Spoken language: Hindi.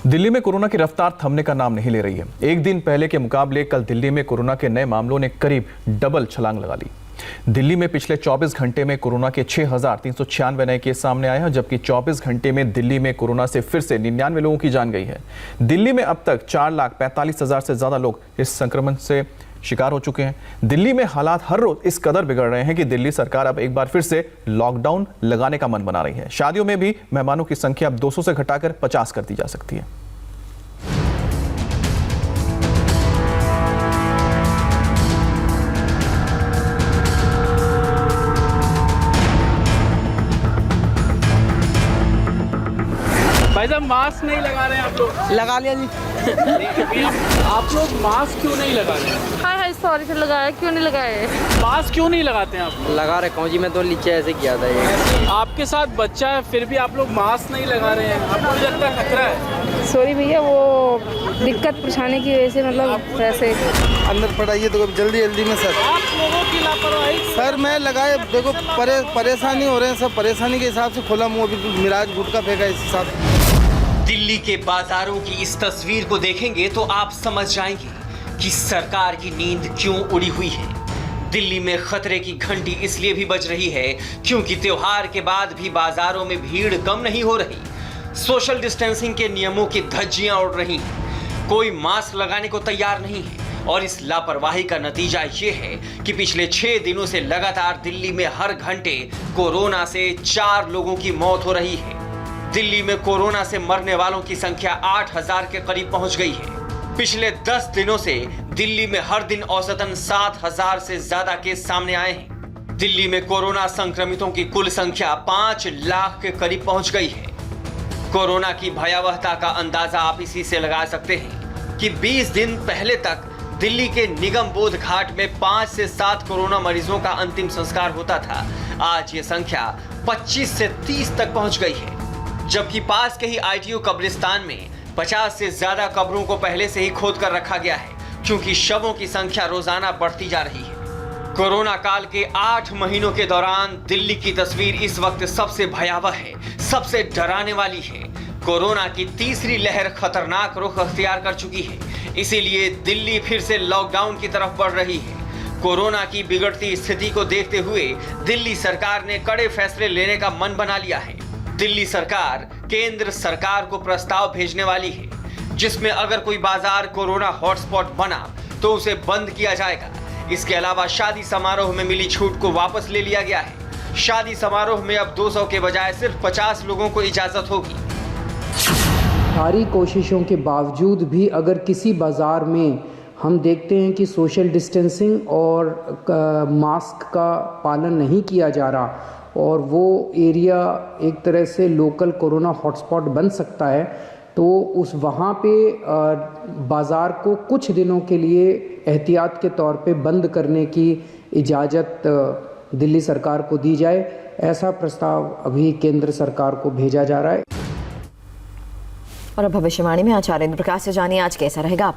दिल्ली में कोरोना की रफ्तार थमने का नाम नहीं ले रही है। एक दिन पहले के मुकाबले कल दिल्ली में कोरोना के नए मामलों ने करीब डबल छलांग लगा ली। दिल्ली में पिछले 24 घंटे में कोरोना के 6,396 नए केस सामने आए हैं, जबकि 24 घंटे में दिल्ली में कोरोना से फिर से 99 लोगों की जान गई है। दिल्ली में अब तक 4,45,000 से ज्यादा लोग इस संक्रमण से शिकार हो चुके हैं। दिल्ली में हालात हर रोज इस कदर बिगड़ रहे हैं कि दिल्ली सरकार अब एक बार फिर से लॉकडाउन लगाने का मन बना रही है। शादियों में भी मेहमानों की संख्या अब 200 से घटाकर 50 कर दी जा सकती है। भाई साहब मास्क नहीं लगा रहे हैं आप लोग? लगा लिया जी। आप लोग मास्क क्यों नहीं लगा रहे हैं? हाय हाय सॉरी सर, लगाया क्यों नहीं लगाए? मास्क क्यों नहीं लगाते हैं आप? लगा रखा हूँ जी, मैं तो नीचे ऐसे किया था ये। आपके साथ बच्चा है फिर भी आप लोग मास्क नहीं लगा रहे हैं, आपको नहीं लगता खतरा है? सॉरी भैया, वो दिक्कत परेशानी की वजह से मतलब वैसे अंदर पढ़ाइए तो जल्दी जल्दी में सर। आप लोगों की लापरवाही। सर मैं लगाए, देखो परेशानी हो रहे हैं सब, परेशानी के हिसाब से खोला मुँह, अभी मिराज गुटका फेंका इस हिसाब से। दिल्ली के बाजारों की इस तस्वीर को देखेंगे तो आप समझ जाएंगे कि सरकार की नींद क्यों उड़ी हुई है। दिल्ली में खतरे की घंटी इसलिए भी बज रही है क्योंकि त्योहार के बाद भी बाजारों में भीड़ कम नहीं हो रही। सोशल डिस्टेंसिंग के नियमों की धज्जियां उड़ रही हैं। कोई मास्क लगाने को तैयार नहीं है और इस लापरवाही का नतीजा ये है कि पिछले 6 दिनों से लगातार दिल्ली में हर घंटे कोरोना से 4 लोगों की मौत हो रही है। दिल्ली में कोरोना से मरने वालों की संख्या 8,000 के करीब पहुंच गई है। पिछले 10 दिनों से दिल्ली में हर दिन औसतन 7,000 से ज्यादा केस सामने आए हैं। दिल्ली में कोरोना संक्रमितों की कुल संख्या 5 लाख के करीब पहुंच गई है। कोरोना की भयावहता का अंदाजा आप इसी से लगा सकते हैं कि 20 दिन पहले तक दिल्ली के निगम बोध घाट में 5 से 7 कोरोना मरीजों का अंतिम संस्कार होता था। आज ये संख्या 25 से 30 तक पहुंच गई है, जबकि पास के ही ITU कब्रिस्तान में 50 से ज्यादा कब्रों को पहले से ही खोद कर रखा गया है, क्योंकि शवों की संख्या रोजाना बढ़ती जा रही है। कोरोना काल के 8 महीनों के दौरान दिल्ली की तस्वीर इस वक्त सबसे भयावह है, सबसे डराने वाली है। कोरोना की तीसरी लहर खतरनाक रुख अख्तियार कर चुकी है, इसीलिए दिल्ली फिर से लॉकडाउन की तरफ बढ़ रही है। कोरोना की बिगड़ती स्थिति को देखते हुए दिल्ली सरकार ने कड़े फैसले लेने का मन बना लिया है। दिल्ली सरकार केंद्र सरकार को प्रस्ताव भेजने वाली है, जिसमें अगर कोई बाजार कोरोना हॉटस्पॉट बना तो उसे बंद किया जाएगा। इसके अलावा शादी समारोह में मिली छूट को वापस ले लिया गया है। शादी समारोह में अब 200 के बजाय सिर्फ 50 लोगों को इजाजत होगी। सारी कोशिशों के बावजूद भी अगर किसी बाज़ार में हम देखते हैं कि सोशल डिस्टेंसिंग और मास्क का पालन नहीं किया जा रहा और वो एरिया एक तरह से लोकल कोरोना हॉटस्पॉट बन सकता है, तो उस वहाँ पे बाज़ार को कुछ दिनों के लिए एहतियात के तौर पे बंद करने की इजाज़त दिल्ली सरकार को दी जाए। ऐसा प्रस्ताव अभी केंद्र सरकार को भेजा जा रहा है। और अब भविष्यवाणी में आचार्य इंद्र प्रकाश से जानिए आज कैसा रहेगा आपका